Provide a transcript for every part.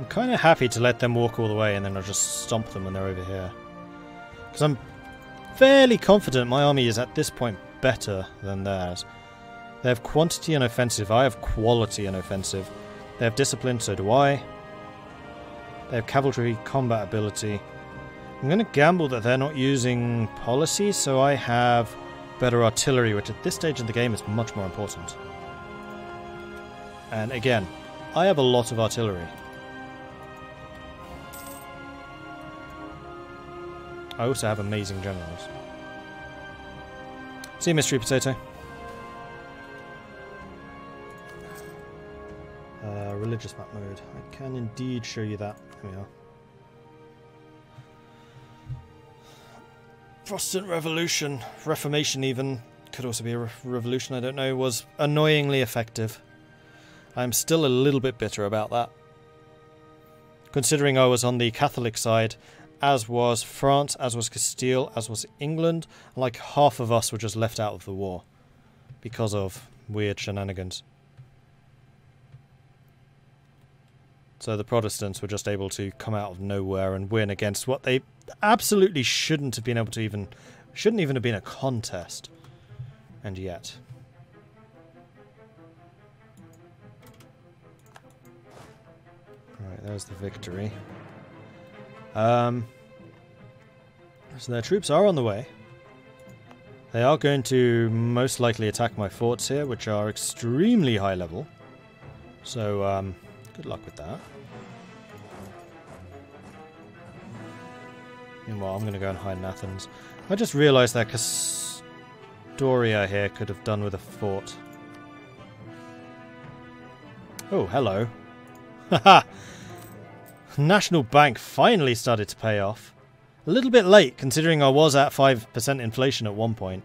I'm kind of happy to let them walk all the way and then I'll just stomp them when they're over here. Because I'm fairly confident my army is at this point better than theirs. They have quantity and offensive. I have quality and offensive. They have discipline, so do I. They have cavalry combat ability. I'm going to gamble that they're not using policy, so I have better artillery, which at this stage in the game is much more important. And again, I have a lot of artillery. I also have amazing generals. See you, Mystery Potato. Religious map mode. I can indeed show you that. Here we are. Protestant Revolution, Reformation even, could also be a revolution, I don't know, was annoyingly effective. I'm still a little bit bitter about that. Considering I was on the Catholic side, as was France, as was Castile, as was England, like half of us were just left out of the war because of weird shenanigans. So the Protestants were just able to come out of nowhere and win against what they absolutely shouldn't have been able to even... shouldn't even have been a contest. And yet. Alright, there's the victory. So their troops are on the way. They are going to most likely attack my forts here, which are extremely high level. So, good luck with that. Meanwhile, I'm going to go and hide in Athens. I just realised that Castoria here could have done with a fort. Oh, hello. Haha! National Bank finally started to pay off. A little bit late, considering I was at 5% inflation at one point.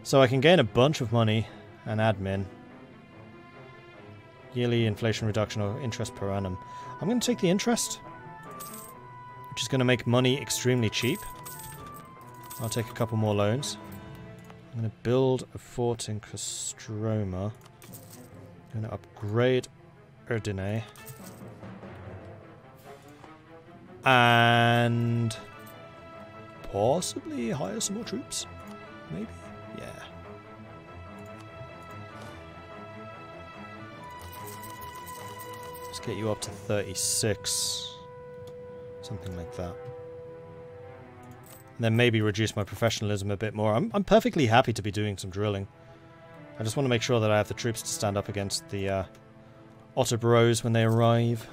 So I can gain a bunch of money and admin. Yearly inflation reduction or interest per annum. I'm going to take the interest, which is going to make money extremely cheap. I'll take a couple more loans. I'm going to build a fort in Kostroma. I'm going to upgrade Erdene. And possibly hire some more troops. Maybe? Yeah. Let's get you up to 36. Something like that. And then maybe reduce my professionalism a bit more. I'm perfectly happy to be doing some drilling. I just want to make sure that I have the troops to stand up against the Ottoboros when they arrive.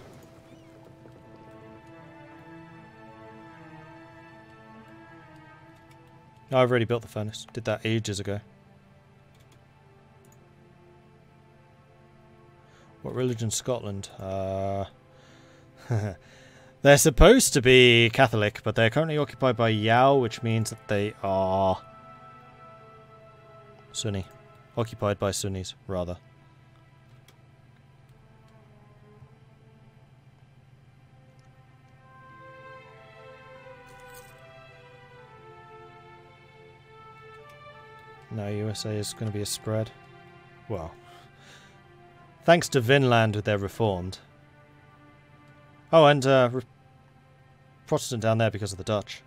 Oh, I've already built the furnace. Did that ages ago. What religion Scotland? They're supposed to be Catholic, but they're currently occupied by Yao, which means that they are Sunni. Occupied by Sunnis, rather. No, USA is going to be a spread. Well, thanks to Vinland, they're reformed. Oh, and Protestant down there because of the Dutch.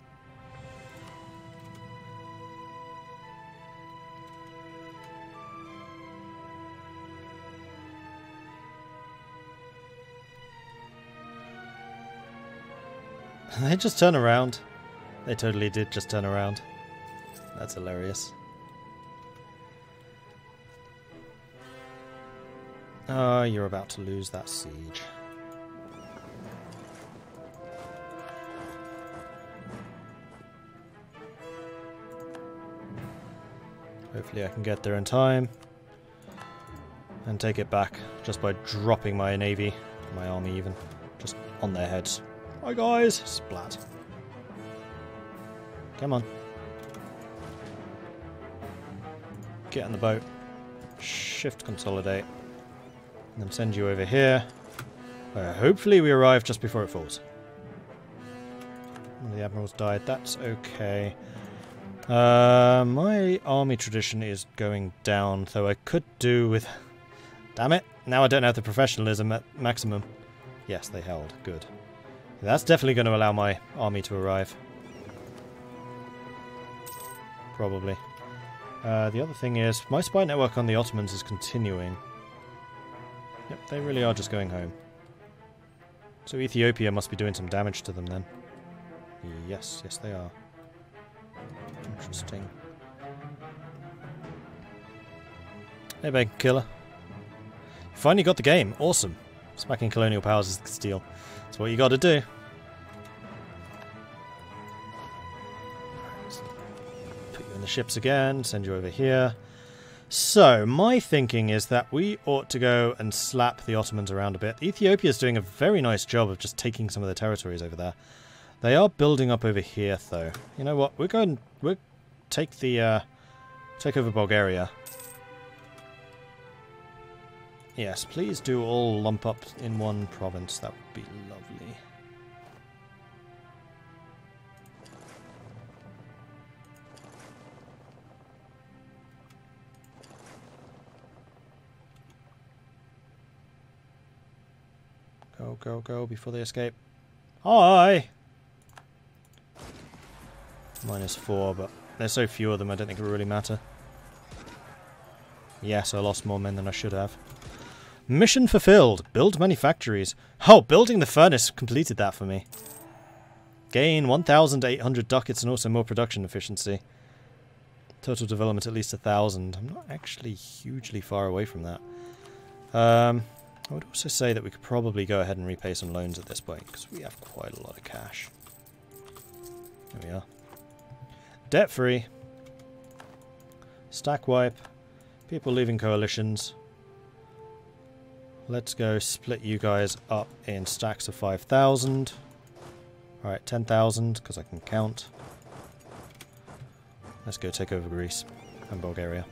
They just turn around. They totally did just turn around. That's hilarious. Oh, you're about to lose that siege. Hopefully I can get there in time and take it back just by dropping my navy, my army even, just on their heads. Hi guys! Splat. Come on. Get on the boat. Shift consolidate. And then send you over here, where hopefully we arrive just before it falls. One of the admirals died, that's okay. My army tradition is going down, though I could do with... Damn it, now I don't have the professionalism at maximum. Yes, they held. Good. That's definitely going to allow my army to arrive. Probably. The other thing is, my spy network on the Ottomans is continuing. Yep, they really are just going home. So Ethiopia must be doing some damage to them then. Yes, yes they are. Interesting. Hey, Bacon Killer. You finally got the game. Awesome. Smacking colonial powers is the steal. That's what you got to do. Put you in the ships again. Send you over here. So, my thinking is that we ought to go and slap the Ottomans around a bit. Ethiopia's doing a very nice job of just taking some of the territories over there. They are building up over here, though. You know what? We'll take the take over Bulgaria. Yes, please do all lump up in one province. That would be lovely. Go, go, go before they escape. Hi! -4, but there's so few of them I don't think it will really matter. Yes, I lost more men than I should have. Mission fulfilled. Build manufactories. Oh, building the furnace completed that for me. Gain 1,800 ducats and also more production efficiency. Total development at least 1,000. I'm not actually hugely far away from that. I would also say that we could probably go ahead and repay some loans at this point, because we have quite a lot of cash. There we are. Debt-free. Stack wipe. People leaving coalitions. Let's go split you guys up in stacks of 5,000. Alright, 10,000, because I can count. Let's go take over Greece and Bulgaria.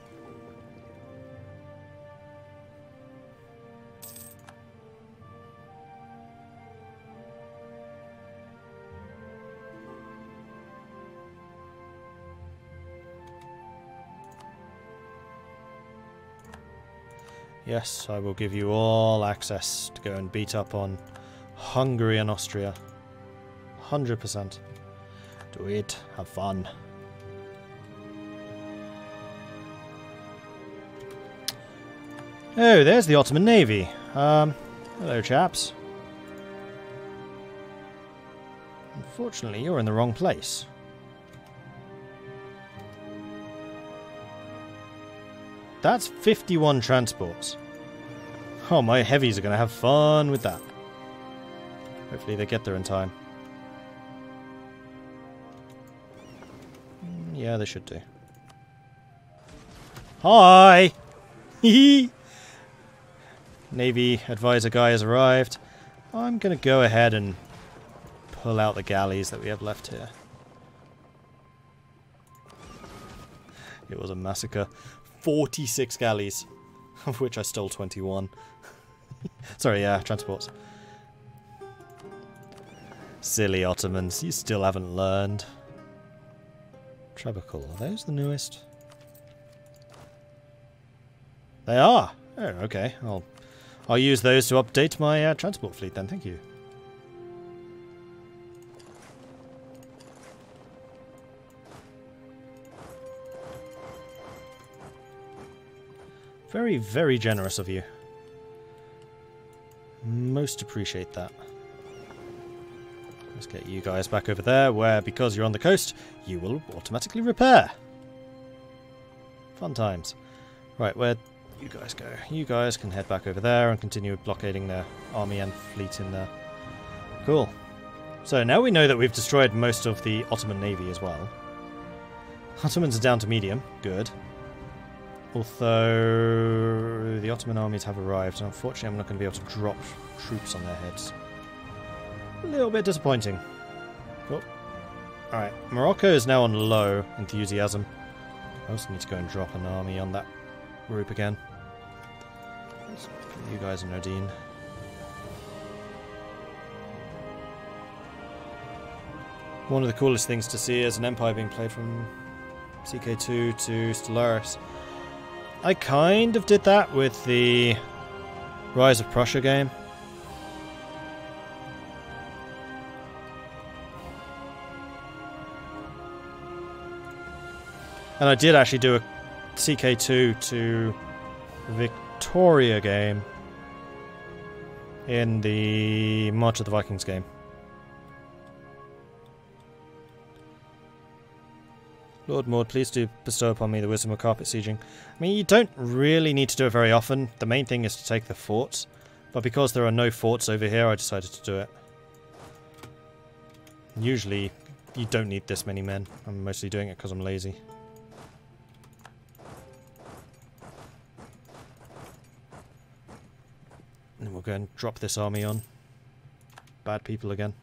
Yes, I will give you all access to go and beat up on Hungary and Austria. 100%. Do it. Have fun. Oh, there's the Ottoman Navy. Hello, chaps. Unfortunately, you're in the wrong place. That's 51 transports. Oh, my heavies are going to have fun with that. Hopefully they get there in time. Yeah, they should do. Hi! Navy advisor guy has arrived. I'm going to go ahead and pull out the galleys that we have left here. It was a massacre. 46 galleys, of which I stole 21. Sorry, yeah, transports. Silly Ottomans, you still haven't learned. Trabucal, are those the newest? They are! Oh, okay. I'll use those to update my transport fleet then, thank you. Very, very generous of you. Most appreciate that. Let's get you guys back over there, where, because you're on the coast, you will automatically repair. Fun times. Right, where'd you guys go? You guys can head back over there and continue blockading their army and fleet in there. Cool. So now we know that we've destroyed most of the Ottoman Navy as well. Ottomans are down to medium. Good. Although the Ottoman armies have arrived, and unfortunately I'm not going to be able to drop troops on their heads. A little bit disappointing. Oh. Alright, Morocco is now on low enthusiasm. I also need to go and drop an army on that group again. Let's put you guys in Odin. One of the coolest things to see is an empire being played from CK2 to Stellaris. I kind of did that with the Rise of Prussia game. And I did actually do a CK2 to Victoria game in the March of the Vikings game. Lord Mord, please do bestow upon me the wisdom of carpet sieging. I mean, you don't really need to do it very often. The main thing is to take the forts. But because there are no forts over here, I decided to do it. Usually, you don't need this many men. I'm mostly doing it because I'm lazy. And we'll go and drop this army on. Bad people again.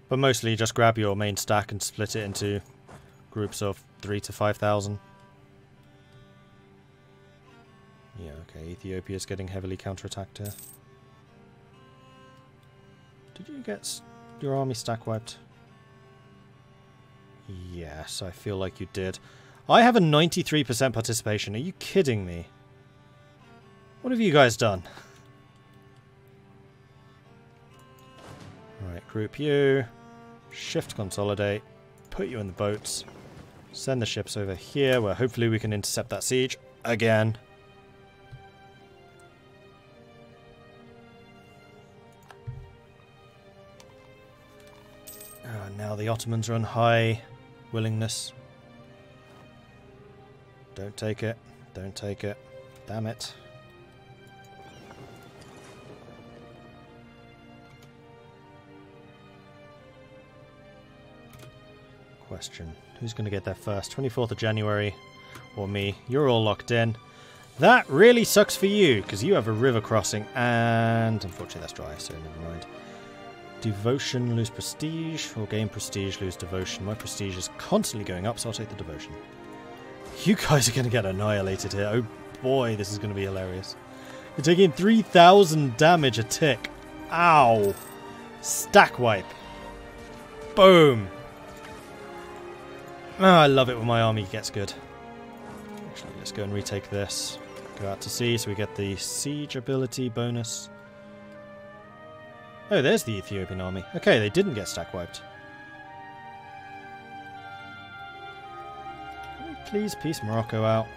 But mostly just grab your main stack and split it into groups of 3,000 to 5,000. Yeah, okay, Ethiopia's getting heavily counterattacked here. Did you get your army stack wiped? Yes, I feel like you did. I have a 93% participation. Are you kidding me? What have you guys done? Alright, group you. Shift consolidate. Put you in the boats. Send the ships over here where hopefully we can intercept that siege again. Now the Ottomans are on high willingness. Don't take it. Don't take it. Damn it. Question. Who's going to get there first? 24th of January or me? You're all locked in. That really sucks for you because you have a river crossing and unfortunately that's dry, so never mind. Devotion, lose prestige, or gain prestige, lose devotion. My prestige is constantly going up, so I'll take the devotion. You guys are going to get annihilated here. Oh boy, this is going to be hilarious. You're taking 3,000 damage a tick. Ow. Stack wipe. Boom. Oh, I love it when my army gets good. Actually, let's go and retake this. Go out to sea so we get the siege ability bonus. Oh, there's the Ethiopian army. Okay, they didn't get stack wiped. Can we please piece Morocco out?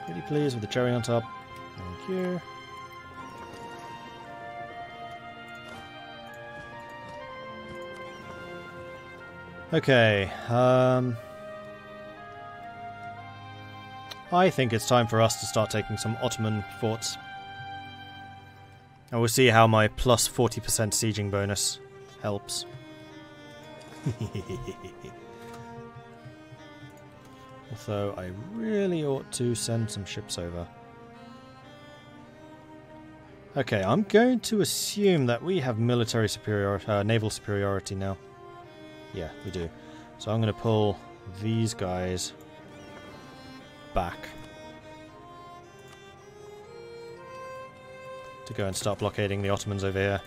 Pretty please with the cherry on top. Thank you. Okay, I think it's time for us to start taking some Ottoman forts. And we'll see how my plus 40% sieging bonus helps. Although I really ought to send some ships over. Okay, I'm going to assume that we have military superiority, naval superiority now. Yeah, we do. So I'm going to pull these guys back to go and start blockading the Ottomans over here.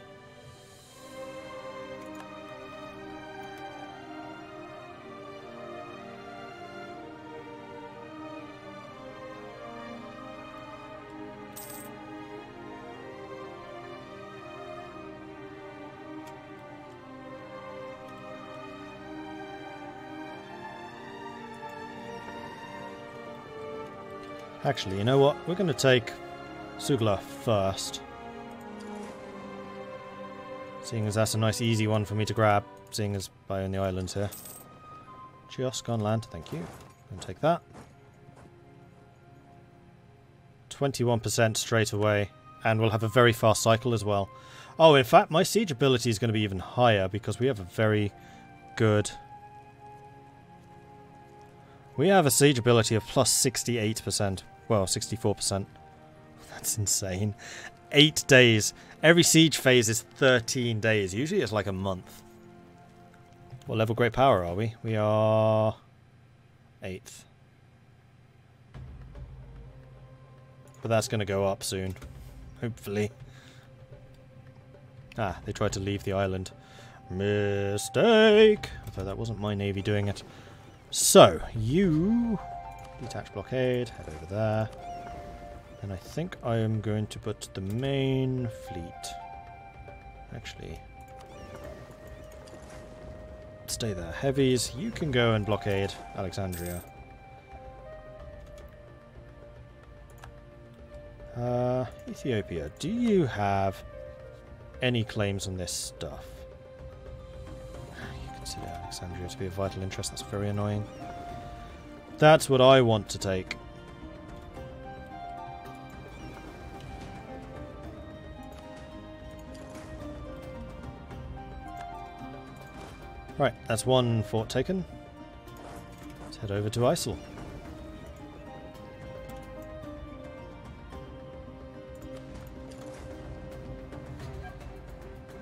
Actually, you know what? We're going to take Sugla first. Seeing as that's a nice easy one for me to grab, seeing as I own the islands here. Just on land, thank you. I'll take that. 21% straight away, and we'll have a very fast cycle as well. Oh, in fact, my siege ability is going to be even higher because we have a very good... We have a siege ability of plus 68%. Well, 64%. That's insane. 8 days. Every siege phase is 13 days. Usually it's like a month. What level great power are we? We are 8th. But that's going to go up soon. Hopefully. Ah, they tried to leave the island. Mistake! Although that wasn't my navy doing it. So, you... detach blockade, head over there. And I think I am going to put the main fleet... Actually... stay there. Heavies, you can go and blockade Alexandria. Ethiopia, do you have any claims on this stuff? You consider Alexandria to be a vital interest. That's very annoying. That's what I want to take. Right, that's one fort taken. Let's head over to ISIL.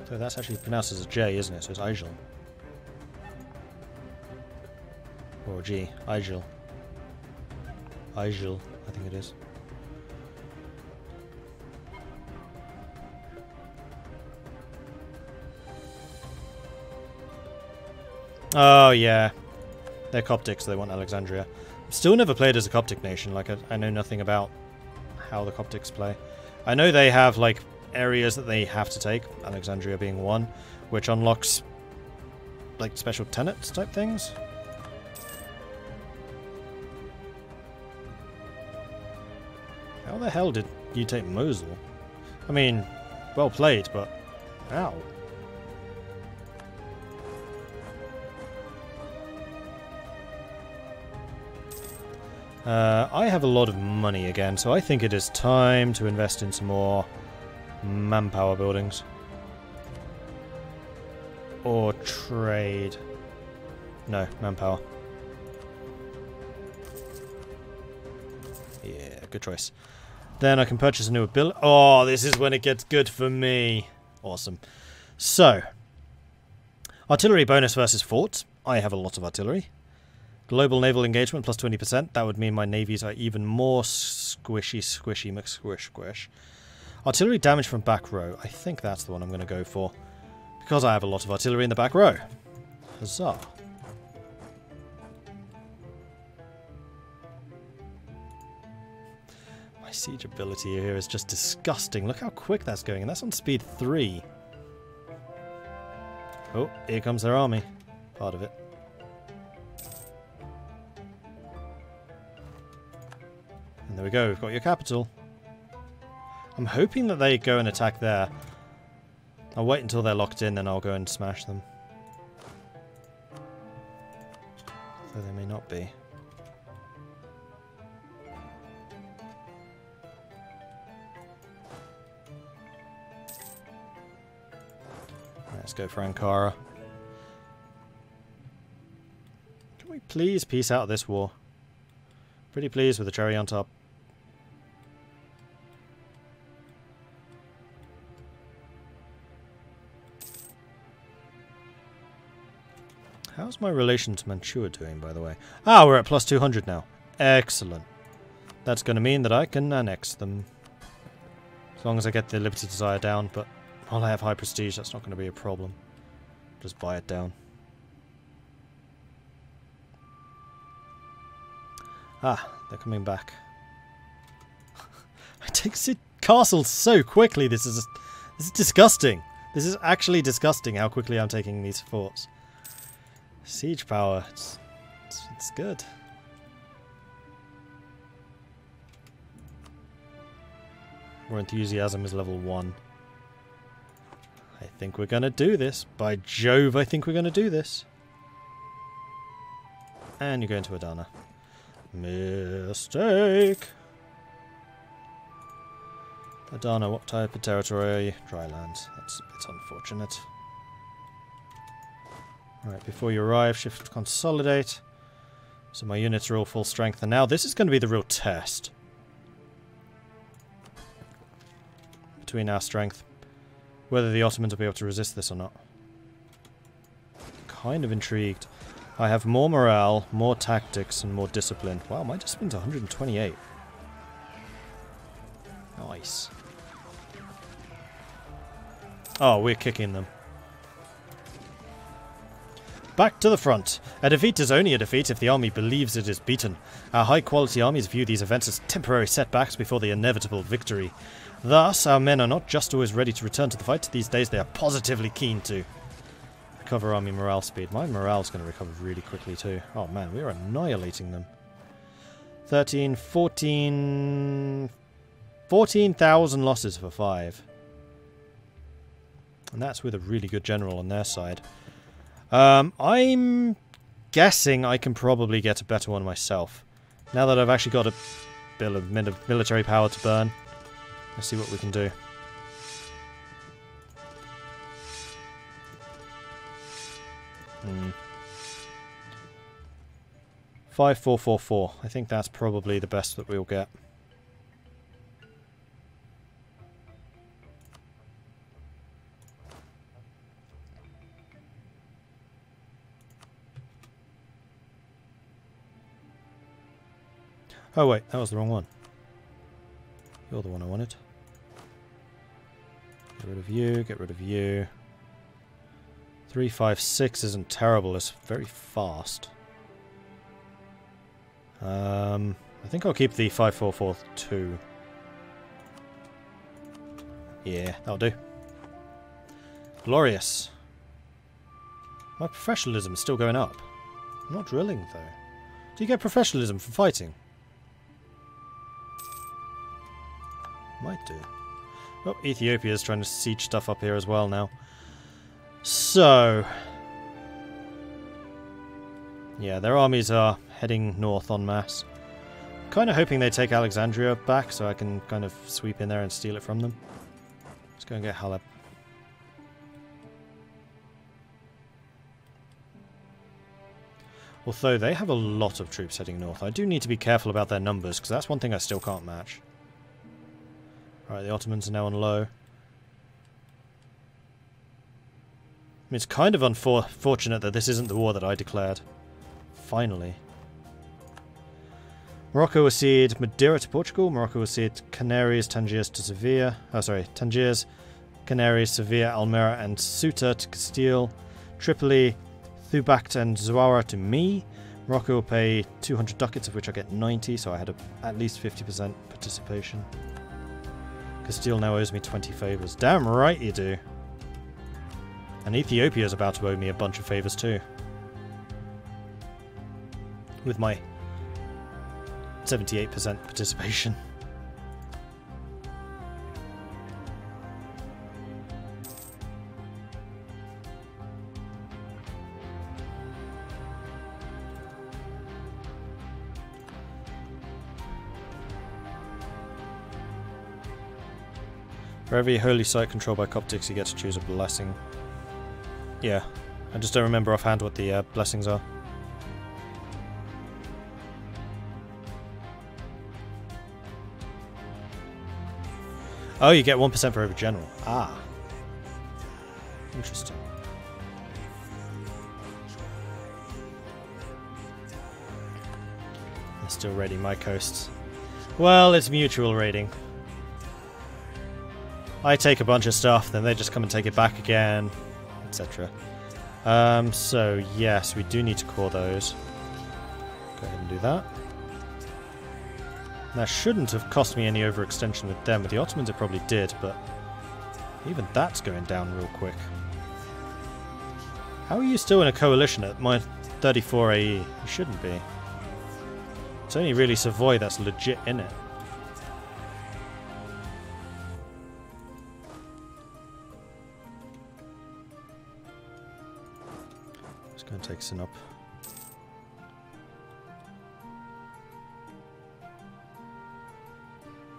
So that's actually pronounced as a J, isn't it? So it's ISIL. Or a G. ISIL. ISIL, I think it is. Oh, yeah. They're Coptic, so they want Alexandria. Still never played as a Coptic nation. Like, I know nothing about how the Coptics play. I know they have, like, areas that they have to take, Alexandria being one, which unlocks, like, special tenets type things. How the hell did you take Mosul? I mean, well played, but how? I have a lot of money again, so I think it is time to invest in some more manpower buildings. Or trade. No, manpower. Yeah, good choice. Then I can purchase a new ability. Oh, this is when it gets good for me. Awesome. So, artillery bonus versus forts. I have a lot of artillery. Global naval engagement plus 20%. That would mean my navies are even more squishy, squish. Artillery damage from back row. I think that's the one I'm going to go for. Because I have a lot of artillery in the back row. Huzzah. My siege ability here is just disgusting. Look how quick that's going. And that's on speed 3. Oh, here comes their army. Part of it. And there we go, we've got your capital. I'm hoping that they go and attack there. I'll wait until they're locked in, then I'll go and smash them. Though they may not be. Let's go for Ankara. Can we please peace out of this war? Pretty pleased with the cherry on top. How's my relation to Manchuria doing, by the way? Ah, we're at plus 200 now. Excellent. That's going to mean that I can annex them. As long as I get the Liberty Desire down, but while I have high prestige, that's not going to be a problem. Just buy it down. Ah, they're coming back. I take castles so quickly. This is disgusting. This is actually disgusting how quickly I'm taking these forts. Siege power, it's good. More enthusiasm is level 1. I think we're gonna do this. By Jove, I think we're gonna do this. And you're going to Adana. Mistake. Adana, what type of territory are you? Drylands. It's unfortunate. Alright, before you arrive, shift consolidate. So my units are all full strength, and now this is going to be the real test. Between our strength. Whether the Ottomans will be able to resist this or not. Kind of intrigued. I have more morale, more tactics, and more discipline. Wow, my discipline's 128. Nice. Oh, we're kicking them. Back to the front. A defeat is only a defeat if the army believes it is beaten. Our high-quality armies view these events as temporary setbacks before the inevitable victory. Thus, our men are not just always ready to return to the fight. These days, they are positively keen to. recover army morale speed. My morale's going to recover really quickly too. Oh man, we are annihilating them. 13, 14... 14,000 losses for 5. And that's with a really good general on their side. I'm guessing I can probably get a better one myself. Now that I've actually got a bit of military power to burn. Let's see what we can do. Hmm. 5444. I think that's probably the best that we'll get. Oh wait, that was the wrong one. You're the one I wanted. Get rid of you, get rid of you. 356 isn't terrible, it's very fast. I think I'll keep the 5442. Yeah, that'll do. Glorious. My professionalism is still going up. I'm not drilling though. Do you get professionalism from fighting? Might do. Oh, Ethiopia's trying to siege stuff up here as well now. So... yeah, their armies are heading north en masse. Kind of hoping they take Alexandria back so I can kind of sweep in there and steal it from them. Let's go and get Halab. Although they have a lot of troops heading north. I do need to be careful about their numbers because that's one thing I still can't match. Alright, the Ottomans are now on low. I mean, it's kind of unfortunate that this isn't the war that I declared. Finally. Morocco will cede Madeira to Portugal. Morocco will cede Canaries, Tangiers to Sevilla. Oh, sorry. Tangiers, Canaries, Sevilla, Almeria and Ceuta to Castile. Tripoli, Thubact and Zawara to me. Morocco will pay 200 ducats, of which I get 90, so I had at least 50% participation. Castile now owes me 20 favours. Damn right you do. And Ethiopia is about to owe me a bunch of favours too. With my 78% participation. For every holy site controlled by Coptics, you get to choose a blessing. Yeah, I just don't remember offhand what the blessings are. Oh, you get 1% for every general. Ah. Interesting. They're still raiding my coasts. Well, it's mutual raiding. I take a bunch of stuff, then they just come and take it back again, etc. So, yes, we do need to core those. Go ahead and do that. That shouldn't have cost me any overextension with them. With the Ottomans it probably did, but even that's going down real quick. How are you still in a coalition at my 34 AE? You shouldn't be. It's only really Savoy that's legit in it. Let's go and take Sinop.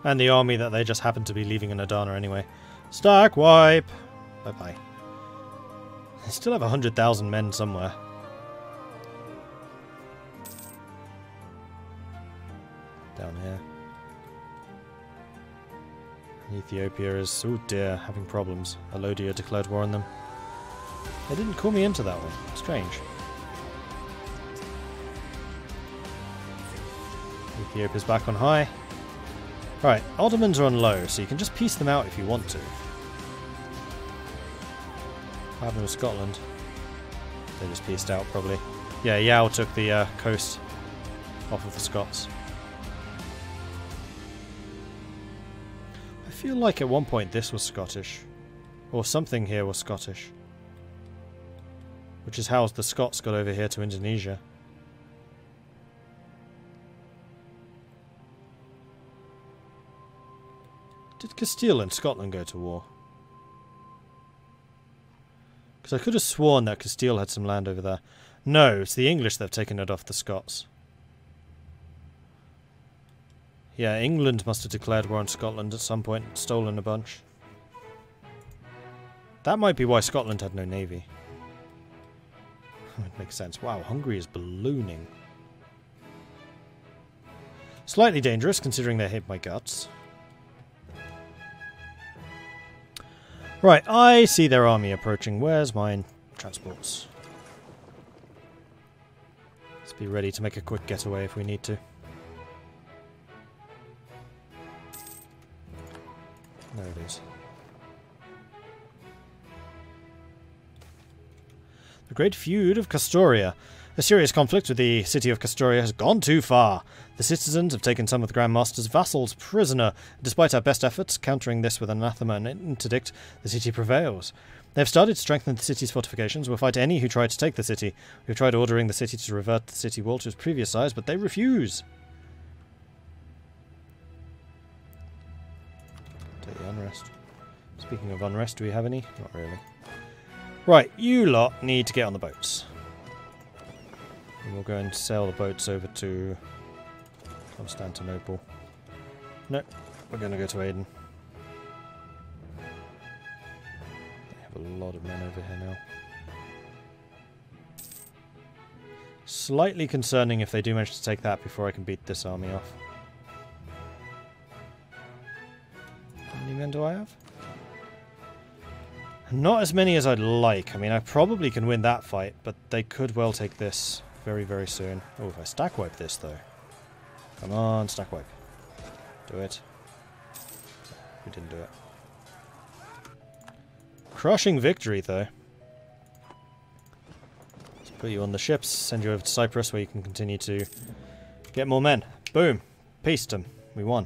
And the army that they just happen to be leaving in Adana anyway. Stack wipe! Bye-bye. They still have 100,000 men somewhere. Down here. Ethiopia is, oh dear, having problems. Alodia declared war on them. They didn't call me into that one. Strange. Ethiopia's back on high. Right, Ottomans are on low, so you can just piece them out if you want to. What happened with Scotland? They just pieced out, probably. Yeah, Yao took the coast off of the Scots. I feel like at one point this was Scottish. Or something here was Scottish. Which is how the Scots got over here to Indonesia. Did Castile and Scotland go to war? Because I could have sworn that Castile had some land over there. No, it's the English that have taken it off the Scots. Yeah, England must have declared war on Scotland at some point and stolen a bunch. That might be why Scotland had no navy. It makes sense. Wow, Hungary is ballooning. Slightly dangerous, considering they hate my guts. Right, I see their army approaching. Where's mine? Transports. Let's be ready to make a quick getaway if we need to. There it is. The Great Feud of Castoria. A serious conflict with the city of Castoria has gone too far. The citizens have taken some of the Grand Master's vassals prisoner. Despite our best efforts, countering this with anathema and interdict, the city prevails. They have started to strengthen the city's fortifications. We'll fight any who try to take the city. We've tried ordering the city to revert the city wall to its previous size, but they refuse. Take the unrest. Speaking of unrest, do we have any? Not really. Right, you lot need to get on the boats. And we'll go and sail the boats over to Constantinople. No, we're going to go to Aden. They have a lot of men over here now. Slightly concerning if they do manage to take that before I can beat this army off. How many men do I have? Not as many as I'd like. I mean, I probably can win that fight, but they could well take this very, very soon. Oh, if I stack wipe this, though. Come on, stack wipe. Do it. We didn't do it. Crushing victory, though. Let's put you on the ships, send you over to Cyprus, where you can continue to get more men. Boom. Peaced them. We won.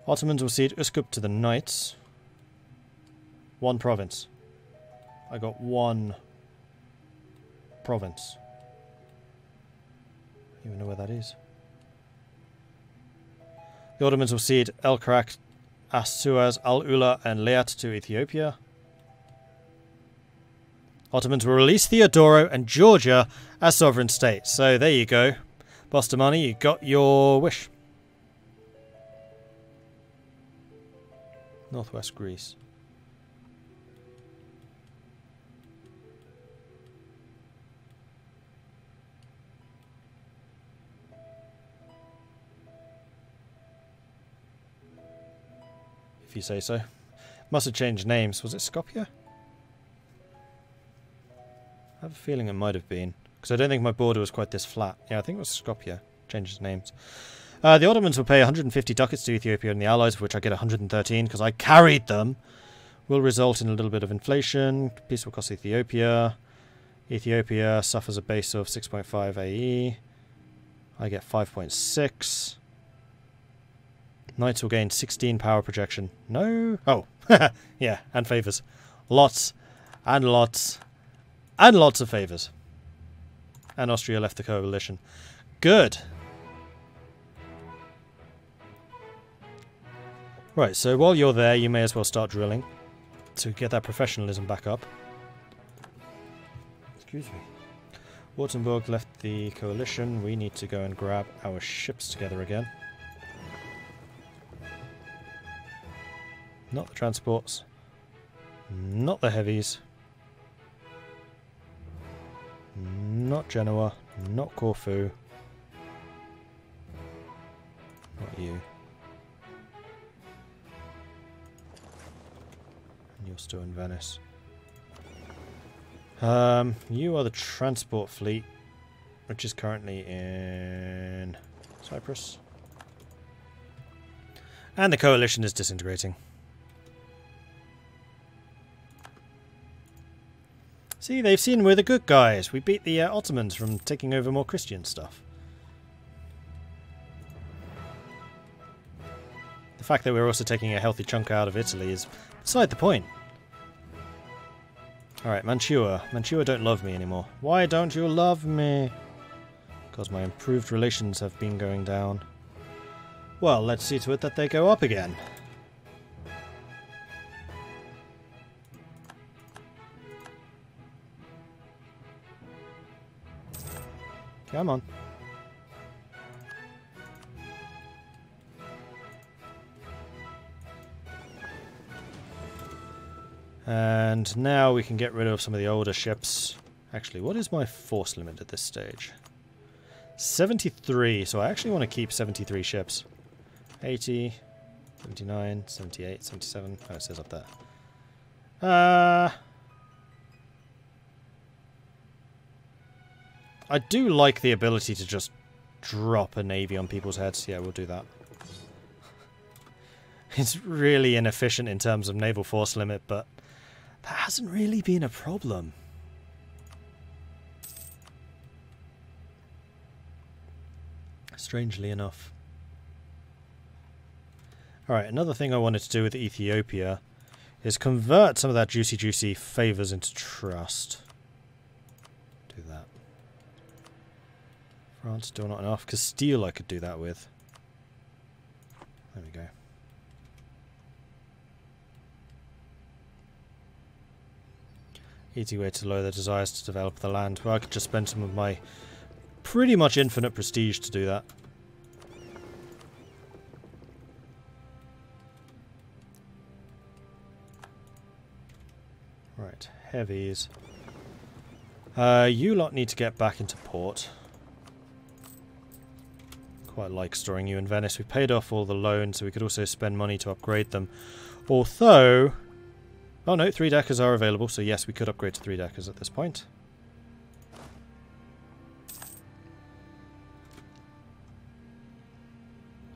Ottomans will cede Uskup to the Knights. One province. I got one province. I don't even know where that is. The Ottomans will cede El Karak, As-Suaz, Al-Ula and Leat to Ethiopia. Ottomans will release Theodoro and Georgia as sovereign states. So there you go. Bostamani, you got your wish. Northwest Greece. If you say so. Must have changed names. Was it Skopje? I have a feeling it might have been. Because I don't think my border was quite this flat. Yeah, I think it was Skopje. Changed names. The Ottomans will pay 150 ducats to Ethiopia and the Allies, of which I get 113 because I carried them. Will result in a little bit of inflation. Peace will cost Ethiopia. Ethiopia suffers a base of 6.5 AE. I get 5.6. Knights will gain 16 power projection. No? Oh, yeah, and favours. Lots and lots and lots of favours. And Austria left the coalition. Good. Right, so while you're there, you may as well start drilling to get that professionalism back up. Excuse me. Württemberg left the coalition. We need to go and grab our ships together again. Not the transports. Not the heavies. Not Genoa. Not Corfu. Not you. You're still in Venice. You are the transport fleet, which is currently in Cyprus. And the coalition is disintegrating. See, they've seen we're the good guys. We beat the Ottomans from taking over more Christian stuff. The fact that we're also taking a healthy chunk out of Italy is beside the point. Alright, Mantua. Mantua don't love me anymore. Why don't you love me? Because my improved relations have been going down. Well, let's see to it that they go up again. Come on. And now we can get rid of some of the older ships. Actually, what is my force limit at this stage? 73, so I actually want to keep 73 ships. 80, 79, 78, 77. Oh, it says up there. I do like the ability to just drop a navy on people's heads. Yeah, we'll do that. It's really inefficient in terms of naval force limit, but that hasn't really been a problem. Strangely enough. Alright, another thing I wanted to do with Ethiopia is convert some of that juicy favours into trust. Do that. France, still not enough. Castile I could do that with. There we go. Easy way to lower their desires to develop the land. Well, I could just spend some of my pretty much infinite prestige to do that. Right, heavies. You lot need to get back into port. Quite like storing you in Venice. We paid off all the loans, so we could also spend money to upgrade them. Although... oh no, 3-deckers are available, so yes, we could upgrade to 3-deckers at this point.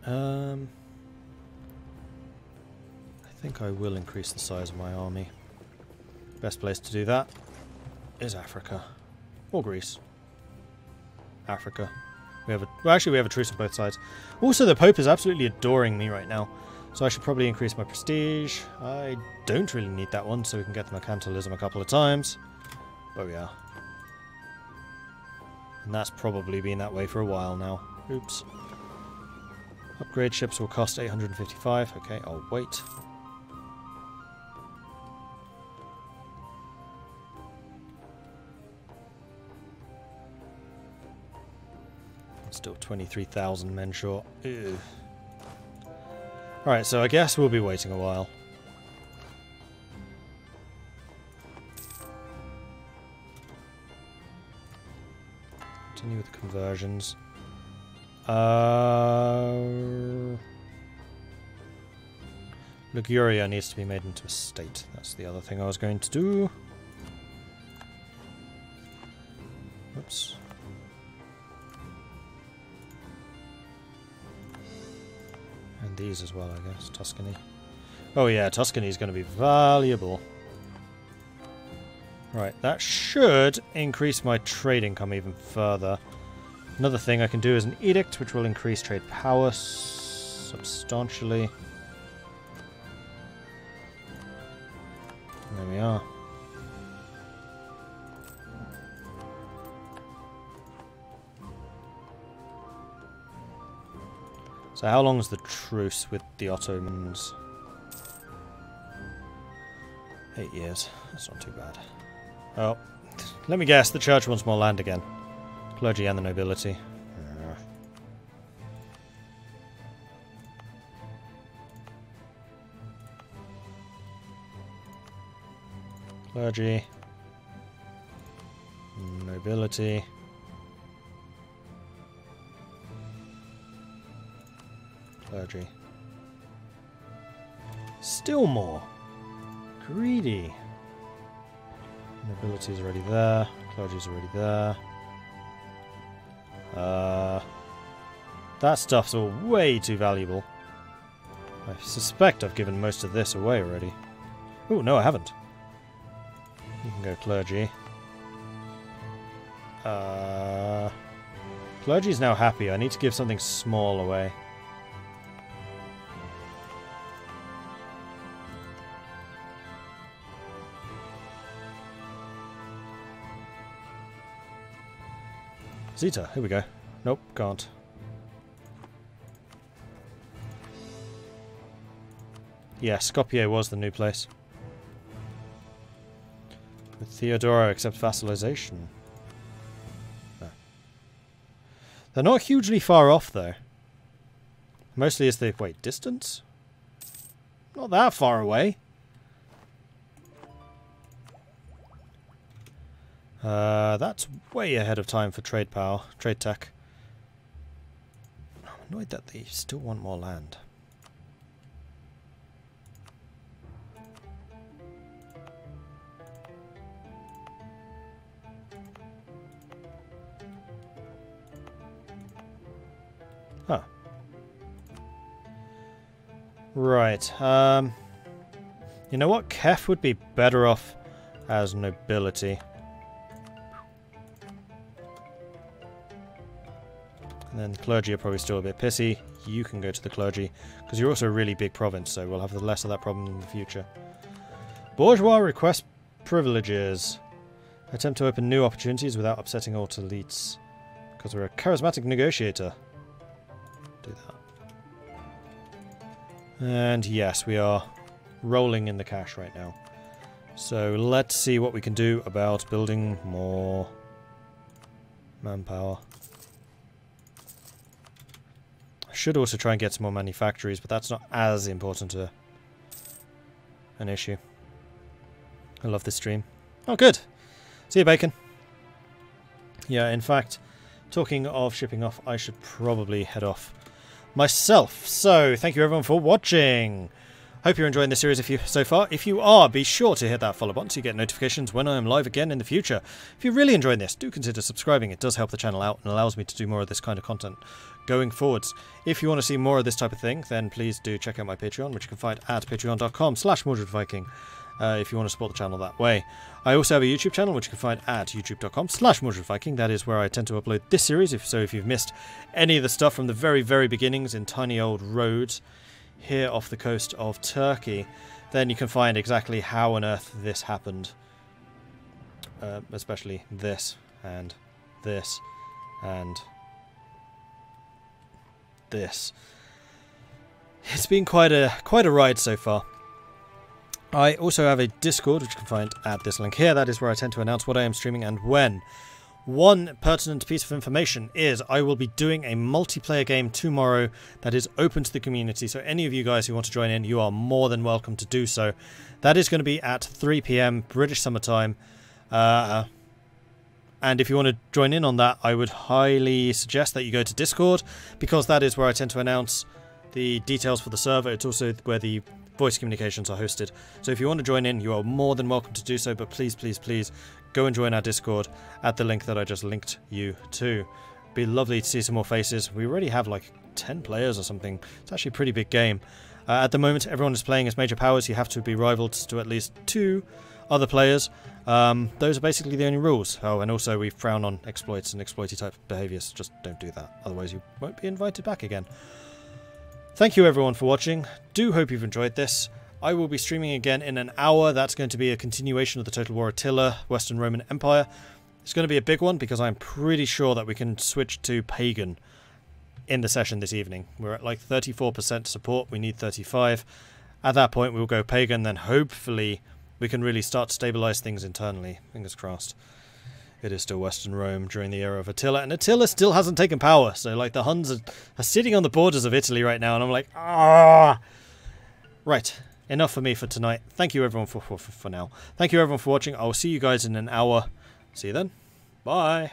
I think I will increase the size of my army. Best place to do that is Africa. Or Greece. Africa. Well, actually we have a truce on both sides. Also, the Pope is absolutely adoring me right now. So I should probably increase my prestige. I don't really need that one, so we can get the mercantilism a couple of times. But yeah. And that's probably been that way for a while now. Oops. Upgrade ships will cost 855. Okay, I'll wait. Still 23,000 men short. Ew. Alright, so I guess we'll be waiting a while. Continue with the conversions. Liguria needs to be made into a state. That's the other thing I was going to do. Oops. And these as well, I guess. Tuscany. Oh yeah, Tuscany is going to be valuable. Right, that should increase my trade income even further. Another thing I can do is an edict, which will increase trade power substantially. There we are. So how long is the truce with the Ottomans? 8 years. That's not too bad. Oh, let me guess, the church wants more land again. Clergy and the nobility. Clergy. Nobility. Clergy. Still more. Greedy. Nobility's already there. Clergy's already there. That stuff's all way too valuable. I suspect I've given most of this away already. Oh, no, I haven't. You can go clergy. Clergy's now happy. I need to give something small away. Zeta, here we go. Nope, can't. Yeah, Skopje was the new place. With Theodora accept vassalization. No. They're not hugely far off, though. Mostly is the... Wait, distance? Not that far away. That's way ahead of time for trade power, trade tech. I'm annoyed that they still want more land. Huh. Right. You know what? Kef would be better off as nobility. And then the clergy are probably still a bit pissy. You can go to the clergy, because you're also a really big province, so we'll have less of that problem in the future. Bourgeois request privileges. Attempt to open new opportunities without upsetting old elites. Because we're a charismatic negotiator. Do that. And yes, we are rolling in the cash right now. So let's see what we can do about building more manpower. Should also try and get some more manufactories, but that's not as important an issue. I love this stream. Oh, good. See you, Bacon. Yeah, in fact, talking of shipping off, I should probably head off myself. So, thank you everyone for watching. Hope you're enjoying this series so far. If you are, be sure to hit that follow button so you get notifications when I am live again in the future. If you're really enjoying this, do consider subscribing. It does help the channel out and allows me to do more of this kind of content going forwards. If you want to see more of this type of thing, then please do check out my Patreon, which you can find at patreon.com/MordredViking. If you want to support the channel that way. I also have a YouTube channel, which you can find at youtube.com/MordredViking. That is where I tend to upload this series. If you've missed any of the stuff from the very, very beginnings in tiny old Rhodes, here off the coast of Turkey, then you can find exactly how on earth this happened. Especially this, and this, and this. It's been quite a ride so far. I also have a Discord, which you can find at this link here. That is where I tend to announce what I am streaming and when. One pertinent piece of information is I will be doing a multiplayer game tomorrow that is open to the community, so any of you guys who want to join in, you are more than welcome to do so. That is going to be at 3 PM British Summer Time, and if you want to join in on that, I would highly suggest that you go to Discord, because that is where I tend to announce the details for the server. It's also where the voice communications are hosted. So if you want to join in, you are more than welcome to do so, but please, please, please go and join our Discord at the link that I just linked you to. It'd be lovely to see some more faces. We already have like 10 players or something. It's actually a pretty big game. At the moment, everyone is playing as major powers. You have to be rivaled to at least 2 other players. Those are basically the only rules. Oh, and also we frown on exploits and exploity type behaviors. Just don't do that. Otherwise you won't be invited back again. Thank you everyone for watching. Do hope you've enjoyed this. I will be streaming again in an hour. That's going to be a continuation of the Total War Attila, Western Roman Empire. It's going to be a big one because I'm pretty sure that we can switch to Pagan in the session this evening. We're at like 34% support. We need 35. At that point we'll go Pagan, then hopefully we can really start to stabilize things internally. Fingers crossed. It is still Western Rome during the era of Attila, and Attila still hasn't taken power. So like the Huns are sitting on the borders of Italy right now, and I'm like, ah. Right. Enough for me for tonight. Thank you everyone for now. Thank you everyone for watching. I'll see you guys in an hour. See you then. Bye.